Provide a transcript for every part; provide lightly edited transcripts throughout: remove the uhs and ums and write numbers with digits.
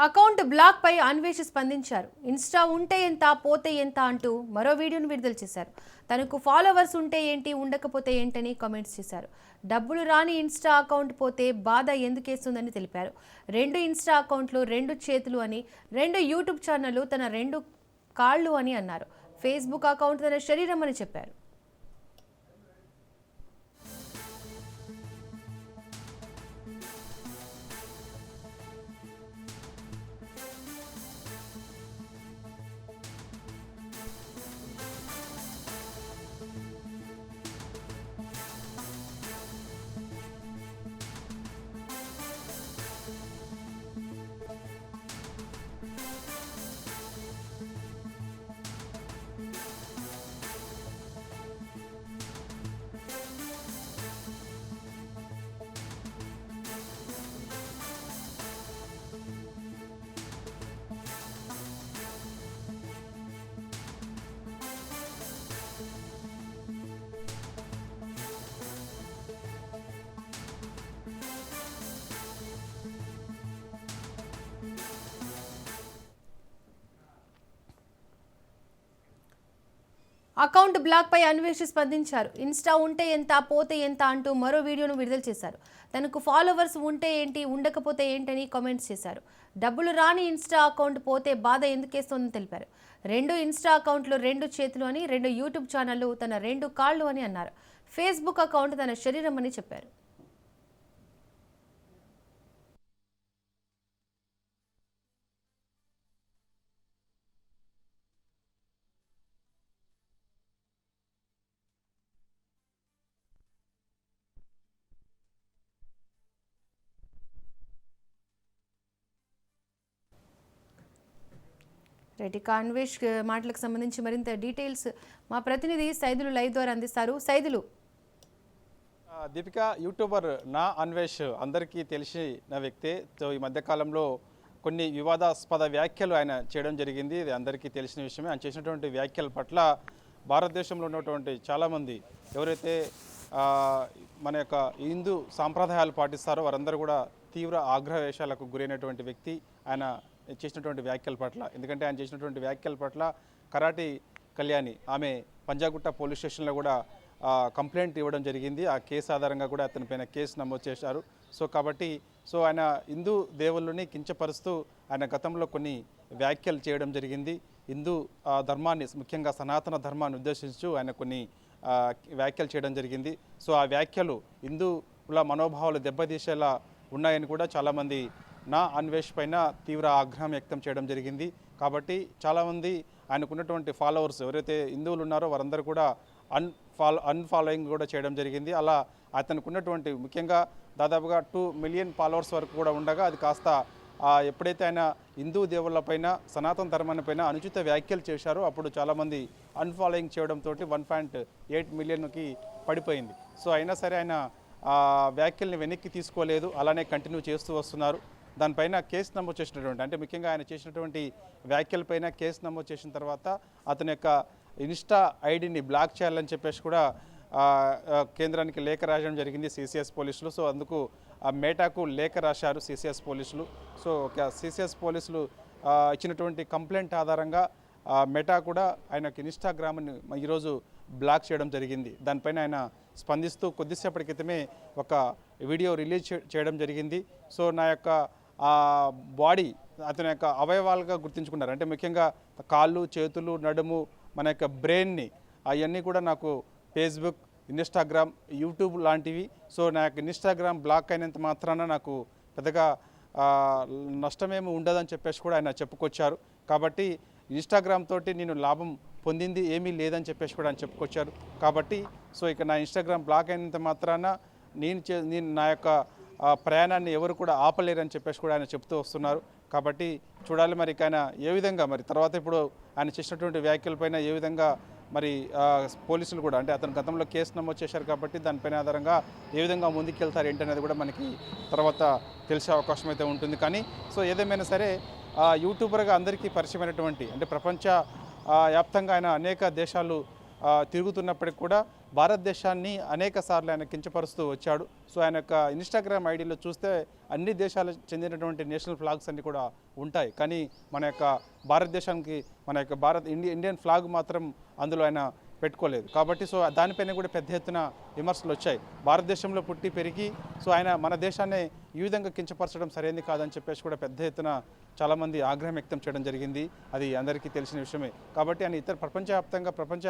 Account block పై అన్వేష్ స్పందించారు. Insta ఉంటే ఎంత పోతే ఎంత అంటూ మరో వీడియోను విడుదల చేశారు. తనకు ఫాలోవర్స్ ఉంటే ఏంటి ఉండకపోతే ఏంటని కామెంట్స్ చేశారు. డబ్బులు రాని ఇన్స్టా అకౌంట్ పోతే బాధ ఎందుకేస్తుందని తెలిపారు. 2 ఇన్స్టా అకౌంట్లు 2 చేతులు అని, 2 యూట్యూబ్ ఛానళ్లు తన 2 కాళ్ళు అని అన్నారు. ఫేస్బుక్ అకౌంట్ తన శరీరం అని చెప్పారు. అకౌంట్ బ్లాక్ పై అన్వేష్ స్పందించారు. ఇన్స్టా ఉంటే ఎంత పోతే ఎంత అంటూ మరో వీడియోను విడుదల చేశారు. తనకు ఫాలోవర్స్ ఉంటే ఏంటి ఉండకపోతే ఏంటని కామెంట్స్ చేశారు. డబ్బులు రాని ఇన్స్టా అకౌంట్ పోతే బాధ ఎందుకేస్తోందని తెలిపారు. 2 ఇన్స్టా అకౌంట్లు 2 చేతులు అని, 2 యూట్యూబ్ ఛానళ్లు తన 2 కాళ్ళు అని అన్నారు. ఫేస్బుక్ అకౌంట్ తన శరీరం అని చెప్పారు. రైట్, ఇక అన్వేష్ మాటలకు సంబంధించి మరింత డీటెయిల్స్ మా ప్రతినిధి సైదులు లైవ్ ద్వారా అందిస్తారు. సైదులు. దీపిక, యూట్యూబర్ నా అన్వేష్ అందరికీ తెలిసిన వ్యక్తే. సో ఈ మధ్యకాలంలో కొన్ని వివాదాస్పద వ్యాఖ్యలు ఆయన చేయడం జరిగింది. ఇది అందరికీ తెలిసిన విషయమే. ఆయన చేసినటువంటి వ్యాఖ్యల పట్ల భారతదేశంలో ఉన్నటువంటి చాలామంది ఎవరైతే మన యొక్క హిందూ సాంప్రదాయాలు పాటిస్తారో వారందరూ కూడా తీవ్ర ఆగ్రహవేశాలకు గురైనటువంటి వ్యక్తి ఆయన చేసినటువంటి వ్యాఖ్యల పట్ల. ఎందుకంటే ఆయన చేసినటువంటి వ్యాఖ్యల పట్ల కరాటి కళ్యాణి ఆమె పంజాగుట్ట పోలీస్ స్టేషన్లో కూడా కంప్లైంట్ ఇవ్వడం జరిగింది. ఆ కేసు ఆధారంగా కూడా అతనిపైన కేసు నమోదు చేశారు. సో కాబట్టి ఆయన హిందూ దేవుళ్ళని కించపరుస్తూ ఆయన గతంలో కొన్ని వ్యాఖ్యలు చేయడం జరిగింది. హిందూ ధర్మాన్ని, ముఖ్యంగా సనాతన ధర్మాన్ని ఉద్దేశించు ఆయన కొన్ని వ్యాఖ్యలు చేయడం జరిగింది. సో ఆ వ్యాఖ్యలు హిందువుల మనోభావాలు దెబ్బతీసేలా ఉన్నాయని కూడా చాలామంది నా అన్వేష్ పైన తీవ్ర ఆగ్రహం వ్యక్తం చేయడం జరిగింది. కాబట్టి చాలామంది ఆయనకున్నటువంటి ఫాలోవర్స్ ఎవరైతే హిందువులు ఉన్నారో వారందరూ కూడా అన్ఫాలోయింగ్ కూడా చేయడం జరిగింది. అలా అతనికి ఉన్నటువంటి ముఖ్యంగా దాదాపుగా 2 మిలియన్ ఫాలోవర్స్ వరకు కూడా ఉండగా అది కాస్త ఎప్పుడైతే ఆయన హిందూ దేవుళ్ళపైన, సనాతన ధర్మానిపైన అనుచిత వ్యాఖ్యలు చేశారో అప్పుడు చాలామంది అన్ఫాలోయింగ్ చేయడంతో 1.8 మిలియన్కి పడిపోయింది. సో అయినా సరే ఆయన వ్యాఖ్యల్ని వెనక్కి తీసుకోలేదు, అలానే కంటిన్యూ చేస్తూ వస్తున్నారు. దానిపైన కేసు నమోదు చేసినటువంటి, అంటే ముఖ్యంగా ఆయన చేసినటువంటి వ్యాఖ్యలపైన కేసు నమోదు చేసిన తర్వాత అతని యొక్క ఇన్స్టా ఐడిని బ్లాక్ చేయాలని చెప్పేసి కూడా కేంద్రానికి లేఖ రాయడం జరిగింది సిసిఎస్ పోలీసులు. సో అందుకు మేటాకు లేఖ రాశారు సిసిఎస్ పోలీసులు. సో సిసిఎస్ పోలీసులు ఇచ్చినటువంటి కంప్లైంట్ ఆధారంగా మెటా కూడా ఆయనకి ఇన్స్టాగ్రామ్ని ఈరోజు బ్లాక్ చేయడం జరిగింది. దానిపైన ఆయన స్పందిస్తూ కొద్దిసేపటి క్రితమే ఒక వీడియో రిలీజ్ చేయడం జరిగింది. సో నా యొక్క బాడీ అతని యొక్క అవయవాలుగా గుర్తించుకున్నారు. అంటే ముఖ్యంగా కాళ్ళు, చేతులు, నడుము, మన యొక్క బ్రెయిన్ని, అవన్నీ కూడా నాకు ఫేస్బుక్, ఇన్స్టాగ్రామ్, యూట్యూబ్ లాంటివి. సో నా యొక్క ఇన్స్టాగ్రామ్ బ్లాక్ అయినంత మాత్రాన నాకు పెద్దగా నష్టమేమి ఉండదని చెప్పేసి కూడా ఆయన చెప్పుకొచ్చారు. కాబట్టి ఇన్స్టాగ్రామ్ తోటి నేను లాభం పొందింది ఏమీ లేదని చెప్పేసి కూడా ఆయన చెప్పుకొచ్చారు. కాబట్టి సో ఇక నా ఇన్స్టాగ్రామ్ బ్లాక్ అయినంత మాత్రాన నేను నా యొక్క ప్రయాణాన్ని ఎవరు కూడా ఆపలేరని చెప్పేసి కూడా ఆయన చెప్తూ వస్తున్నారు. కాబట్టి చూడాలి మరి ఆయన ఏ విధంగా మరి తర్వాత ఇప్పుడు ఆయన చేసినటువంటి వ్యాఖ్యలపైన ఏ విధంగా మరి పోలీసులు కూడా అంటే అతను గతంలో కేసు నమోదు చేశారు కాబట్టి దానిపైన ఆధారంగా ఏ విధంగా ముందుకెళ్తారు ఏంటనేది కూడా మనకి తర్వాత తెలిసే అవకాశం అయితే ఉంటుంది. కానీ సో ఏదేమైనా సరే యూట్యూబర్గా అందరికీ పరిచయమైనటువంటి అంటే ప్రపంచ వ్యాప్తంగా ఆయన అనేక దేశాలు తిరుగుతున్నప్పటికి కూడా భారతదేశాన్ని అనేక సార్లు ఆయన కించపరుస్తూ వచ్చాడు. సో ఆయన యొక్క ఇన్స్టాగ్రామ్ ఐడిలో చూస్తే అన్ని దేశాలకు చెందినటువంటి నేషనల్ ఫ్లాగ్స్ అన్నీ కూడా ఉంటాయి. కానీ మన యొక్క భారతదేశానికి మన యొక్క ఇండియన్ ఫ్లాగ్ మాత్రం అందులో ఆయన పెట్టుకోలేదు. కాబట్టి సో దానిపైన కూడా పెద్ద ఎత్తున విమర్శలు వచ్చాయి. భారతదేశంలో పుట్టి పెరిగి సో ఆయన మన దేశాన్ని ఈ విధంగా కించపరచడం సరైనది కాదని చెప్పేసి కూడా పెద్ద ఎత్తున చాలామంది ఆగ్రహం వ్యక్తం చేయడం జరిగింది. అది అందరికీ తెలిసిన విషయమే. కాబట్టి ఆయన ప్రపంచవ్యాప్తంగా ప్రపంచ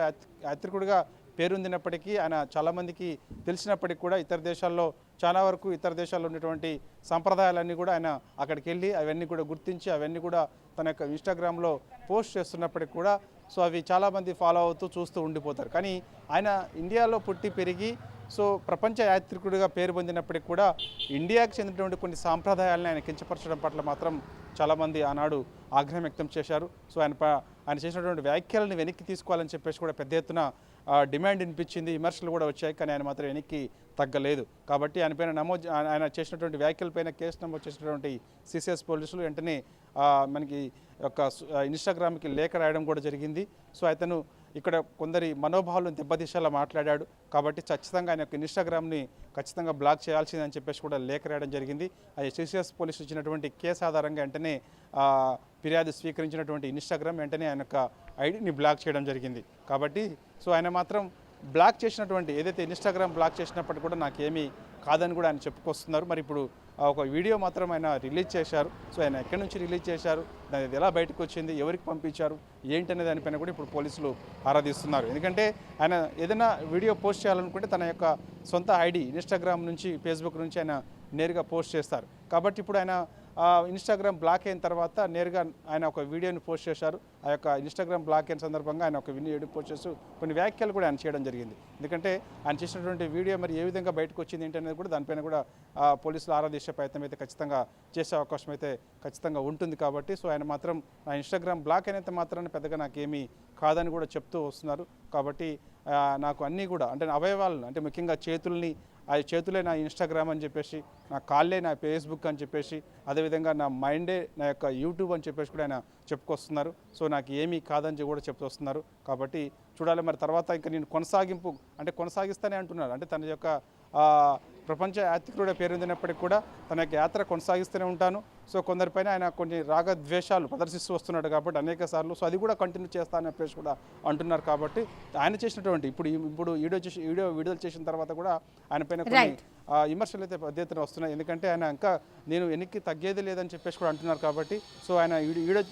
యాత్రికుడిగా పేరొందినప్పటికీ ఆయన చాలామందికి తెలిసినప్పటికీ కూడా ఇతర దేశాల్లో చాలా వరకు ఇతర దేశాల్లో ఉన్నటువంటి సంప్రదాయాలన్నీ కూడా ఆయన అక్కడికి వెళ్ళి అవన్నీ కూడా గుర్తించి అవన్నీ కూడా తన యొక్క ఇన్స్టాగ్రామ్లో పోస్ట్ చేస్తున్నప్పటికి కూడా సో అవి చాలామంది ఫాలో అవుతూ చూస్తూ ఉండిపోతారు. కానీ ఆయన ఇండియాలో పుట్టి పెరిగి సో ప్రపంచ యాత్రికుడిగా పేరు పొందినప్పటికి కూడా ఇండియాకి చెందినటువంటి కొన్ని సాంప్రదాయాలను ఆయన కించపరచడం పట్ల మాత్రం చాలామంది ఆనాడు ఆగ్రహం వ్యక్తం చేశారు. సో ఆయన చేసినటువంటి వ్యాఖ్యలను వెనక్కి తీసుకోవాలని చెప్పేసి కూడా పెద్ద ఎత్తున డిమాండ్ వినిపించింది, విమర్శలు కూడా వచ్చాయి. కానీ ఆయన మాత్రం వెనక్కి తగ్గలేదు. కాబట్టి ఆయన చేసినటువంటి వ్యాఖ్యలపైన కేసు నమోదు చేసినటువంటి సిసిఎస్ పోలీసులు వెంటనే మనకి ఒక ఇన్స్టాగ్రామ్కి లేఖ రాయడం కూడా జరిగింది. సో అతను ఇక్కడ కొందరి మనోభావాలను దెబ్బతీసేలా మాట్లాడాడు. కాబట్టి ఖచ్చితంగా ఆయన యొక్క ఇన్స్టాగ్రామ్ని ఖచ్చితంగా బ్లాక్ చేయాల్సిందని చెప్పేసి కూడా లేఖ రాయడం జరిగింది. అది సిసిఎస్ పోలీసులు ఇచ్చినటువంటి కేసు ఆధారంగా వెంటనే ఫిర్యాదు స్వీకరించినటువంటి ఇన్స్టాగ్రామ్ వెంటనే ఆయన యొక్క ఐడిని బ్లాక్ చేయడం జరిగింది. కాబట్టి సో ఆయన మాత్రం బ్లాక్ చేసినటువంటి ఏదైతే ఇన్స్టాగ్రామ్ బ్లాక్ చేసినప్పటికీ కూడా నాకేమీ కాదని కూడా ఆయన చెప్పుకొస్తున్నారు. మరి ఇప్పుడు ఒక వీడియో మాత్రం ఆయన రిలీజ్ చేశారు. సో ఆయన ఎక్కడి నుంచి రిలీజ్ చేశారు, దాని ఎలా బయటకు వచ్చింది, ఎవరికి పంపించారు, ఏంటనే దానిపైన కూడా ఇప్పుడు పోలీసులు ఆరాధిస్తున్నారు. ఎందుకంటే ఆయన ఏదైనా వీడియో పోస్ట్ చేయాలనుకుంటే తన యొక్క సొంత ఐడి ఇన్స్టాగ్రామ్ నుంచి ఫేస్బుక్ నుంచి ఆయన నేరుగా పోస్ట్ చేస్తారు. కాబట్టి ఇప్పుడు ఆయన ఇన్స్టాగ్రామ్ బ్లాక్ అయిన తర్వాత నేరుగా ఆయన ఒక వీడియోని పోస్ట్ చేశారు. ఆ యొక్క ఇన్స్టాగ్రామ్ బ్లాక్ అయిన సందర్భంగా ఆయన ఒక వీడియో పోస్ట్ చేస్తూ కొన్ని వ్యాఖ్యలు కూడా ఆయన చేయడం జరిగింది. ఎందుకంటే ఆయన చేసినటువంటి వీడియో మరి ఏ విధంగా బయటకు వచ్చింది ఏంటనేది కూడా దానిపైన కూడా పోలీసులు ఆరాధించే ప్రయత్నం అయితే ఖచ్చితంగా చేసే అవకాశం అయితే ఖచ్చితంగా ఉంటుంది. కాబట్టి సో ఆయన మాత్రం నా ఇన్స్టాగ్రామ్ బ్లాక్ అయినంత మాత్రాన్ని పెద్దగా నాకేమీ కాదని కూడా చెప్తూ వస్తున్నారు. కాబట్టి నాకు అన్నీ కూడా అంటే అవయవాలను అంటే ముఖ్యంగా చేతులే నా ఇన్స్టాగ్రామ్ అని చెప్పేసి, నా కాళ్ళే నా ఫేస్బుక్ అని చెప్పేసి, అదేవిధంగా నా మైండే నా యొక్క యూట్యూబ్ అని చెప్పేసి కూడా ఆయన చెప్పుకొస్తున్నారు. సో నాకు ఏమీ కాదని కూడా చెప్తూ వస్తున్నారు. కాబట్టి చూడాలి మరి తర్వాత ఇంకా నేను కొనసాగిస్తానే అంటున్నారు. అంటే తన యొక్క ప్రపంచ యాత్రికుడిగా పేరొందినప్పటికీ కూడా తన యొక్క యాత్ర కొనసాగిస్తూనే ఉంటాను. సో కొందరిపైన ఆయన కొన్ని రాగద్వేషాలు ప్రదర్శిస్తూ వస్తున్నాడు కాబట్టి అనేక సార్లు సో అది కూడా కంటిన్యూ చేస్తానని చెప్పేసి కూడా అంటున్నారు. కాబట్టి ఆయన చేసినటువంటి ఇప్పుడు వీడియో విడుదల చేసిన తర్వాత కూడా ఆయన పైన కొన్ని విమర్శలు అయితే పెద్ద ఎత్తున వస్తున్నాయి. ఎందుకంటే ఆయన ఇంకా నేను వెనక్కి తగ్గేది లేదని చెప్పేసి కూడా అంటున్నారు. కాబట్టి సో ఆయన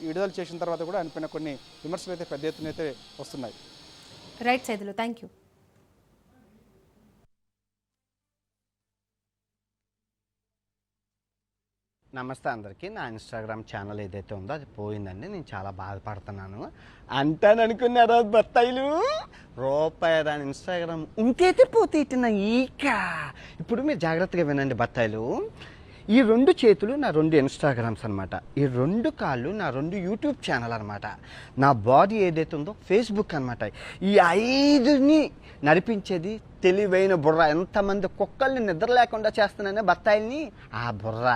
విడుదల చేసిన తర్వాత కూడా ఆయన పైన కొన్ని విమర్శలు అయితే పెద్ద ఎత్తున అయితే వస్తున్నాయి. Right Saidulu, thank you. నమస్తే అందరికీ. నా ఇన్స్టాగ్రామ్ ఛానల్ ఏదైతే ఉందో అది పోయిందండి. నేను చాలా బాధపడుతున్నాను. అంటాననుకున్నారా బత్తాయిలు? రూపాయి దాని ఇన్స్టాగ్రామ్ ఇంకైతే పోతే ఇట్టిన ఇప్పుడు మీరు జాగ్రత్తగా వినండి బత్తాయిలు. ఈ 2 చేతులు నా 2 ఇన్స్టాగ్రామ్స్ అనమాట. ఈ 2 కాళ్ళు నా 2 యూట్యూబ్ ఛానల్ అనమాట. నా బాడీ ఏదైతే ఉందో ఫేస్బుక్ అనమాట. ఈ 5ని నడిపించేది తెలివైన బుర్ర. ఎంతమంది కుక్కల్ని నిద్ర లేకుండా చేస్తున్నానే బత్తాయిల్ని, ఆ బుర్ర.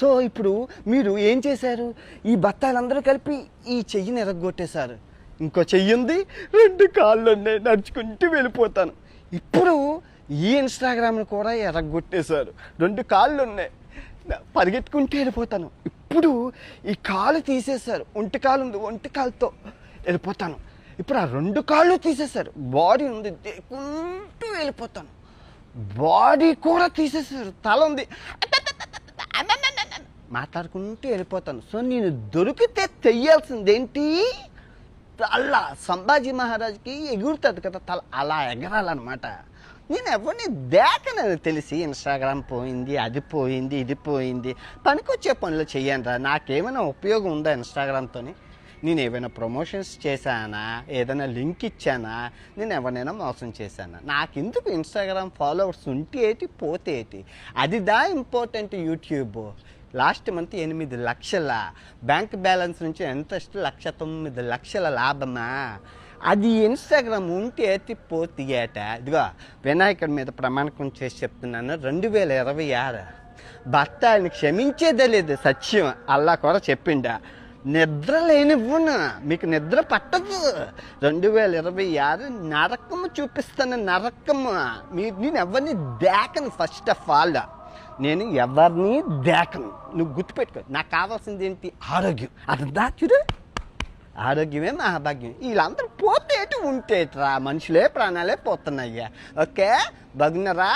సో ఇప్పుడు మీరు ఏం చేశారు? ఈ బత్తాయిలందరూ కలిపి ఈ చెయ్యిని ఎరగొట్టేశారు. ఇంకో చెయ్యి ఉంది, 2 కాళ్ళు ఉన్నాయి, నడుచుకుంటూ వెళ్ళిపోతాను. ఇప్పుడు ఈ ఇన్స్టాగ్రామ్ని కూడా ఎరగొట్టేశారు. 2 కాళ్ళు ఉన్నాయి, పరిగెత్తుకుంటూ వెళ్ళిపోతాను. ఇప్పుడు ఈ కాలు తీసేశారు, ఒంటి కాలు ఉంది, ఒంటి కాలుతో వెళ్ళిపోతాను. ఇప్పుడు ఆ 2 కాళ్ళు తీసేశారు, బాడీ ఉంది, దేకుంటూ వెళ్ళిపోతాను. బాడీ కూడా తీసేశారు, తల ఉంది, మాట్లాడుకుంటూ వెళ్ళిపోతాను. సో నేను దొరికితే తెయ్యాల్సింది ఏంటి? అలా సంభాజీ మహారాజ్కి ఎగురుతుంది కదా తల, అలా ఎగరాలన్నమాట. నేను ఎవరిని దేకనని తెలిసి ఇన్స్టాగ్రామ్ పోయింది, అది పోయింది, ఇది పోయింది. పనికొచ్చే పనులు చెయ్యండి రా. నాకేమైనా ఉపయోగం ఉందా ఇన్స్టాగ్రామ్తో? నేను ఏమైనా ప్రమోషన్స్ చేశానా, ఏదైనా లింక్ ఇచ్చానా, నేను ఎవరినైనా మోసం చేశానా? నాకెందుకు ఇన్స్టాగ్రామ్ ఫాలోవర్స్ ఉంటే ఏంటి పోతే ఏంటి, అదిదా ఇంపార్టెంట్. యూట్యూబ్ లాస్ట్ మంత్ 8 లక్షల బ్యాంక్ బ్యాలెన్స్ నుంచి ఇంట్రెస్ట్ 1,09,00,000 లాభమా? అది ఇన్స్టాగ్రామ్ ఉంటే ఏటి పోతే ఏట. ఇదిగో వినాయకుడి మీద ప్రమాణకం చేసి చెప్తున్నాను, 2026 భర్త ఆయన క్షమించేదే లేదు, సత్యం. అల్లా కూడా చెప్పిండా, నిద్ర లేనివ్వను, మీకు నిద్ర పట్టదు. 2026 నరకము చూపిస్తాను, నరకము. నేను ఎవరిని దేకను. ఫస్ట్ ఆఫ్ ఆల్ నేను ఎవరిని దేకను. నువ్వు గుర్తుపెట్టుకో. నాకు కావాల్సింది ఏంటి? ఆరోగ్యం. అది దాచుడు, ఆరోగ్యమే మహాభాగ్యం. వీళ్ళందరూ పోతే ఉంటేట్రా, మనుషులే ప్రాణాలే పోతున్నాయ్యా. ఓకే, బాగున్నారా?